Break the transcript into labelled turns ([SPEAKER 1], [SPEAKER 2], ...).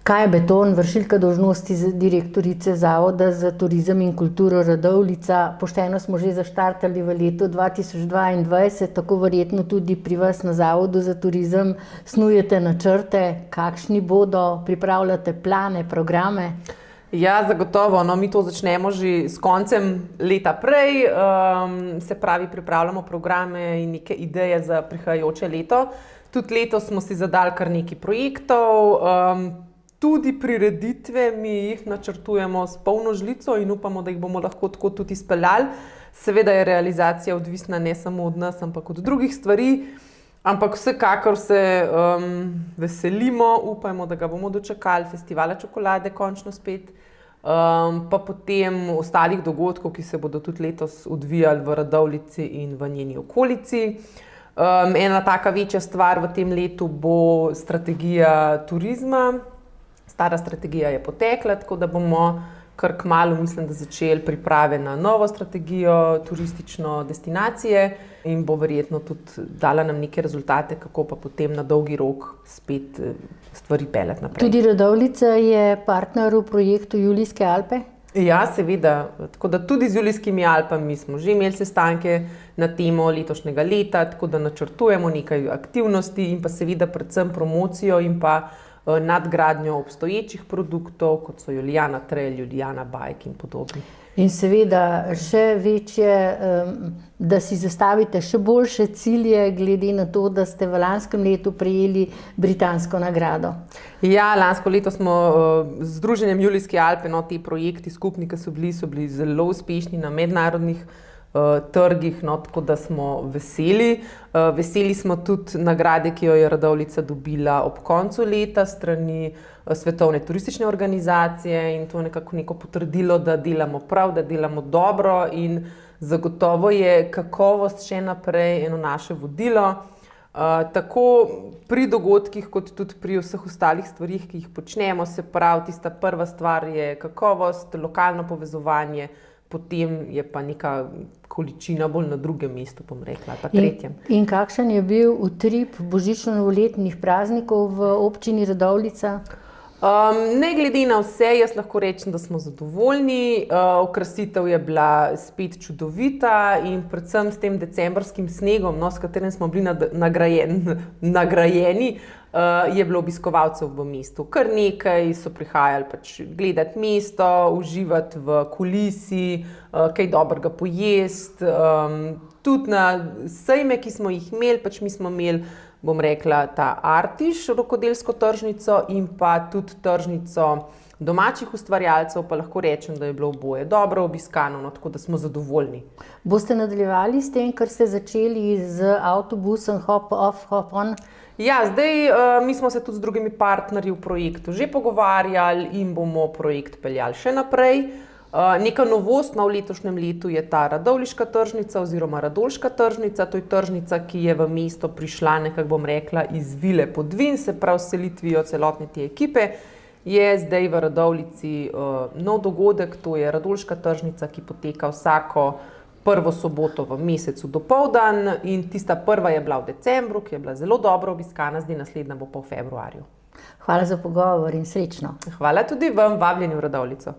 [SPEAKER 1] Kaj je Beton, vršilka dolžnosti direktorice Zavoda za turizem in kulturo Radovljica? Pošteno smo že zaštartali v letu 2022, tako verjetno tudi pri vas na Zavodu za turizem snujete načrte, kakšni bodo, pripravljate plane, programe?
[SPEAKER 2] Ja, zagotovo. No, mi to začnemo že s koncem leta prej, se pravi, pripravljamo programe in neke ideje za prihajajoče leto. Tudi letos smo si zadali kar nekaj projektov, tudi prireditve mi jih načrtujemo s polno žlico in upamo, da jih bomo lahko tako tudi izpeljali. Seveda je realizacija odvisna ne samo od nas, ampak od drugih stvari. Ampak vsekakor se veselimo, upajmo, da ga bomo dočakali, festivala čokolade končno spet, pa potem ostalih dogodkov, ki se bodo tudi letos odvijali v Radovljici in v njeni okolici. Ena taka večja stvar v tem letu bo strategija turizma. Stara strategija je potekla, tako da bomo kar kmalu, mislim, da začeli priprave na novo strategijo turistično destinacije in bo verjetno tudi dala nam neke rezultate, kako pa potem na dolgi rok spet stvari peljati naprej.
[SPEAKER 1] Tudi Radovljica je partner v projektu Julijske Alpe?
[SPEAKER 2] Ja, seveda. Tako da tudi z Julijskimi Alpami smo že imeli sestanke na temo letošnjega leta, tako da načrtujemo nekaj aktivnosti in pa seveda predvsem promocijo in pa nadgradnjo obstoječih produktov, kot so Julijana Trail, Julijana Bike in podobni.
[SPEAKER 1] In seveda še večje, da si zastavite še boljše cilje, glede na to, da ste v lanskem letu prejeli britansko nagrado.
[SPEAKER 2] Ja, lansko leto smo z Združenjem Julijske Alpe, no, ti projekti skupni, ki so bili zelo uspešni na mednarodnih trgih, no, tako da smo veseli. Veseli smo tudi nagrade, ki jo je Radovljica dobila ob koncu leta strani Svetovne turistične organizacije in to nekako neko potrdilo, da delamo prav, da delamo dobro in zagotovo je kakovost še naprej eno naše vodilo. Tako pri dogodkih, kot tudi pri vseh ostalih stvarih, ki jih počnemo, se pravi, tista prva stvar je kakovost, lokalno povezovanje, potem je pa neka količina bolj na drugem mestu, bom rekla, pa tretjem.
[SPEAKER 1] In kakšen je bil utrip božično-novoletnih praznikov v občini Radovljica?
[SPEAKER 2] Ne glede na vse, jaz lahko rečem, da smo zadovoljni. Okrasitev je bila spet čudovita in predvsem s tem decembrskim snegom, no, s katerim smo bili nagrajeni, je bilo obiskovalcev v mestu kar nekaj, so prihajali pač gledati mesto, uživati v kulisi, kaj dobrega pojesti. Tudi na sejme, ki smo jih imeli, pač mi smo imeli, bom rekla, ta Artiš, rokodelsko tržnico in pa tudi tržnico domačih ustvarjalcev, pa lahko rečem, da je bilo oboje dobro obiskano, no, tako da smo zadovoljni.
[SPEAKER 1] Boste nadaljevali s tem, kar ste začeli z avtobusom Hop Off, Hop On?
[SPEAKER 2] Ja, zdaj mi smo se tudi z drugimi partnerji v projektu že pogovarjali in bomo projekt peljali še naprej. Neka novost v letošnjem letu je ta radovljiška tržnica oziroma radolška tržnica. To je tržnica, ki je v mesto prišla nekako, bom rekla, iz Vile Podvin, se pravi s selitvijo celotne te ekipe. Je zdaj v Radovljici nov dogodek, to je radolška tržnica, ki poteka vsako prvo soboto v mesecu dopoldan in tista prva je bila v decembru, ki je bila zelo dobro obiskana, zdaj naslednja bo pa v februarju.
[SPEAKER 1] Hvala za pogovor in srečno.
[SPEAKER 2] Hvala tudi vam, vabljeni v Radovljico.